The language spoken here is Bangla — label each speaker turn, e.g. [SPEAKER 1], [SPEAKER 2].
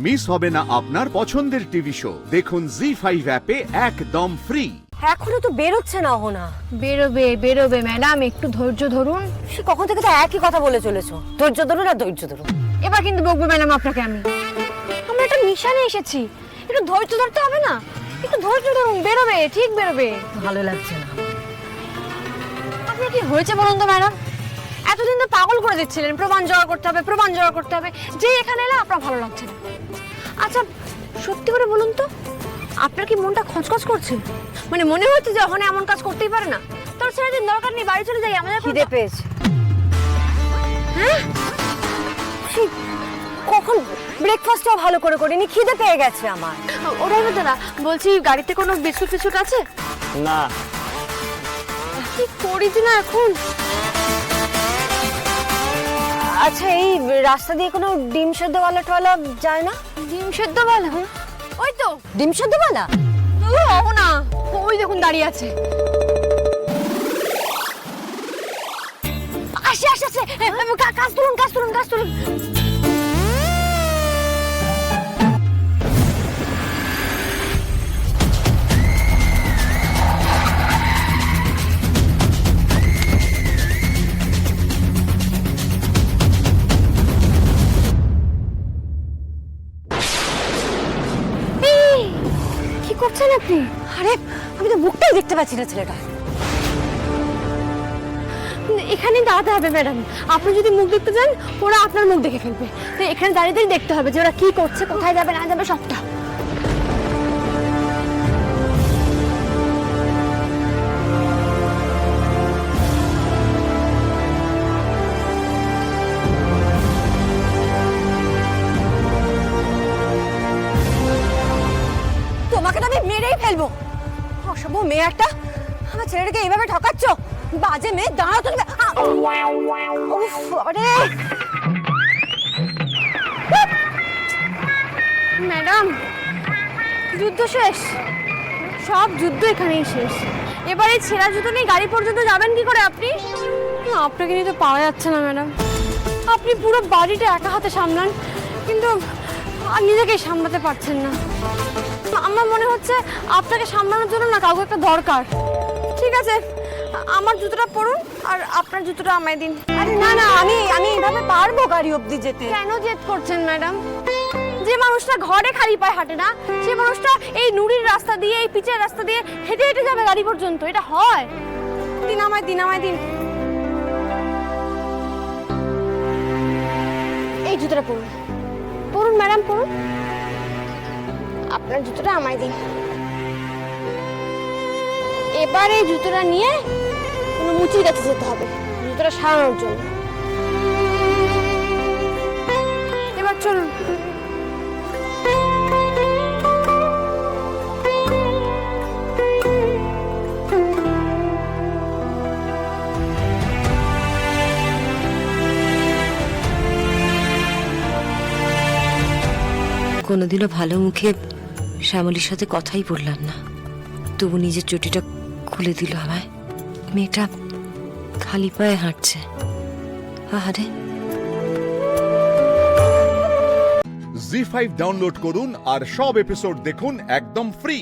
[SPEAKER 1] মিস হবে না আপনার পছন্দের টিভি শো। দেখুন জি5 অ্যাপে একদম ফ্রি।
[SPEAKER 2] এখনো তো বেরোচ্ছে না না।
[SPEAKER 3] বেরোবে বেরোবে ম্যাডাম, একটু ধৈর্য ধরুন।
[SPEAKER 2] সে কখন থেকে তো একই কথা বলে চলেছো, ধৈর্য ধরুন আর ধৈর্য ধরুন।
[SPEAKER 3] এবার কিন্তু বকবো ম্যাডাম আপনাকে আমি। আমরা একটা মিশনে এসেছি, একটু ধৈর্য ধরতে হবে না? একটু ধৈর্য ধরুন, বেরোবে, ঠিক বেরোবে।
[SPEAKER 2] ভালো লাগছে না।
[SPEAKER 3] আপনার কি হয়েছে বলুন তো ম্যাডাম? এতদিন তো পাগল করে দিচ্ছিলেন, প্রমাণ জোগাড় করতে হবে, প্রমাণ জোগাড় করতে হবে। যে এখানে এলে আপনার ভালো লাগছে না। আচ্ছা সত্যি করে বলুন তো, আপনার কি মনটা খচখচ করছে? মানে মনে হচ্ছে যে ওখানে এমন কাজ করতেই পারে না, তোর ছেড়ে দিন, দরকার নেই, বাড়ি চলে যাই। আমাদের
[SPEAKER 2] খিদে পেয়েছে।
[SPEAKER 3] হ্যাঁ
[SPEAKER 2] কখন ব্রেকফাস্টটাও ভালো করে করিনি, খিদে পেয়ে গেছে আমার।
[SPEAKER 3] ওরাই দাদা বলছি, গাড়িতে কোনো বিস্কুট ফিস্কুট আছে?
[SPEAKER 4] না।
[SPEAKER 3] কি করি যে না এখন।
[SPEAKER 2] আচ্ছা এই রাস্তা দিয়ে কোনো ডিম সেদ্ধওয়ালা টওয়ালা যায় না?
[SPEAKER 3] ডিম সেদ্ধ বলা? ওই তো
[SPEAKER 2] ডিম সেদ্ধওয়ালা?
[SPEAKER 3] ও না, ওই দেখুন দাঁড়িয়ে আছে। আসে আসে আসে, কাজ তুলুন কাজ তুলুন কাজ তুলুন। কি করছেন আপনি?
[SPEAKER 2] আরে আমি তো মুখটাই দেখতে পাচ্ছি না ছেলেটা।
[SPEAKER 3] এখানে দাঁড়াতে হবে ম্যাডাম। আপনি যদি মুখ দেখতে যান, ওরা আপনার মুখ দেখে ফেলবে। তো এখানে দাঁড়িয়ে দাঁড়িয়ে দেখতে হবে যে ওরা কি করছে, কোথায় যাবে না যাবে সবটা।
[SPEAKER 2] তোমাকে তো আমি মেরেই ফেলবো। অসভ্য মেয়ে একটা, আমার ছেলেটাকে এইভাবে ঠকাচ্ছ। বাজে মেয়ে, দাঁড়াও তো। উফ আরে
[SPEAKER 3] ম্যাডাম যুদ্ধ শেষ, সব যুদ্ধ এখানেই শেষ। এবার এই ছেঁড়া জুতো নিয়ে গাড়ি পর্যন্ত যাবেন কি করে আপনি? আপনাকে নিয়ে তো পাওয়া যাচ্ছে না ম্যাডাম। আপনি পুরো বাড়িটা একা হাতে সামলান, কিন্তু আর নিজেকেই সামলাতে পারছেন না। আমার মনে হচ্ছে আপনাকে সামলানোর জন্য না কাউকে একটা দরকার। ঠিক আছে, আমার জুতোটা পরুন আর আপনার জুতোটা আমায় দিন।
[SPEAKER 2] আরে না না, আমি এইভাবে পারবো গাড়ি অবধি যেতে।
[SPEAKER 3] কেন জেদ করছেন ম্যাডাম? যে মানুষটা ঘরে খালি পায়ে হাঁটে না, সে মানুষটা এই নুড়ির রাস্তা দিয়ে, এই পিচের রাস্তা দিয়ে হেঁটে হেঁটে যাবে গাড়ি পর্যন্ত? এটা হয়? দিন আমায়, দিন আমায় দিন। এই জুতোটা পরুন, পরুন ম্যাডাম পরুন। আপনার জুতোটা আমায় দিন। এবার এই জুতোটা নিয়ে কোনো মুচির কাছে যেতে হবে জুতোটা সারানোর জন্য। এবার চলুন।
[SPEAKER 5] কোনোদিনও ভালো মুখে শ্যামলীর সাথে কথাই বললাম না, তবু নিজের চটিটা খুলে দিল আমায়। মেয়েটা খালি পায়ে হাঁটছে। আহারে।
[SPEAKER 1] জি5 ডাউনলোড করুন আর সব এপিসোড দেখুন একদম ফ্রি।